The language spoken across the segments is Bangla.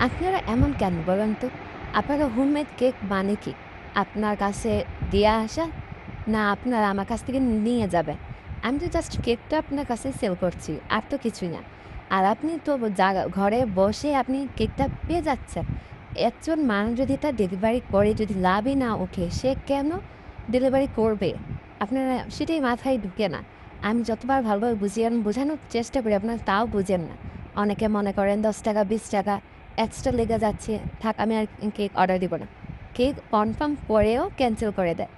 আপনারা এমন কেন বলেন তো? আপনারা হোমমেড কেক মানে কি? আপনার কাছে দিয়ে আসা? না আপনারা আমার কাছ থেকে নিয়ে যাবেন? আমি তো জাস্ট কেকটা আপনার কাছে সেল করছি। আর তো কিছুই না। আর আপনি তো ঘরে বসে আপনি কেকটা পেয়ে যাচ্ছেন। একজন মানুষ যদি এটা ডেলিভারি করে যদি লাভই না ওঠে, সে কেন ডেলিভারি করবে? আপনারা সেটাই মাথায় ঢুকে না। আমি যতবার ভালোভাবে বোঝানোর চেষ্টা করি আপনারা তাও বুঝেন না। অনেকে মনে করেন ৳১০ ৳২০ এক্সট্রা লেগে যাচ্ছে, থাক আমি আর কেক অর্ডার দিব না। কেক কনফার্ম করেও ক্যানসেল করে দেয়।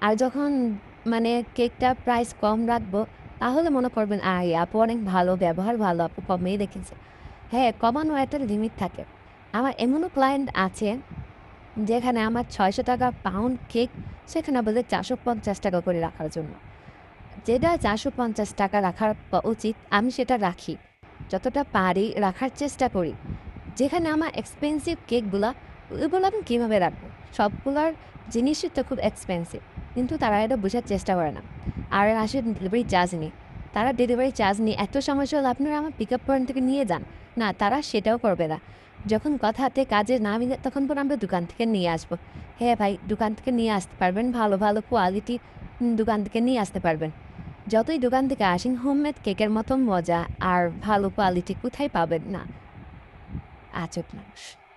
আর যখন মানে কেকটা প্রাইস কম রাখবো, তাহলে মনে করবেন, এই আপু অনেক ভালো, ব্যবহার ভালো, আপু কমেই রেখেছে। হ্যাঁ, কমানো একটা লিমিট থাকে। আমার এমনও ক্লায়েন্ট আছে, যেখানে আমার ৳৬০০ পাউন্ড কেক, সেখানে বলে ৳৪৫০ করে রাখার জন্য। যেটা ৳৪৫০ রাখার উচিত, আমি সেটা রাখি। যতটা পারি রাখার চেষ্টা করি। যেখানে আমার এক্সপেন্সিভ কেকগুলা, ওইগুলো আমি কীভাবে রাখবো? সবগুলার জিনিসই তো খুব এক্সপেন্সিভ। কিন্তু তারা এটা বোঝার চেষ্টা করে না। আর আসে ডেলিভারি চার্জ নিয়ে। তারা ডেলিভারি চার্জ নিয়ে, এত সমস্যা হলে আপনারা আমার পিকআপ পয়েন্ট থেকে নিয়ে যান। না, তারা সেটাও করবে না। যখন কথা হাতে কাজে না মিলে তখন বলে আমরা দোকান থেকে নিয়ে আসবো। হ্যাঁ ভাই, দোকান থেকে নিয়ে আসতে পারবেন। ভালো, ভালো কোয়ালিটি দোকান থেকে নিয়ে আসতে পারবেন। যতই দোকান থেকে আসেন, হোমমেড কেকের মতো মজা আর ভালো কোয়ালিটি কোথায় পাবেন না। আজব মানুষ।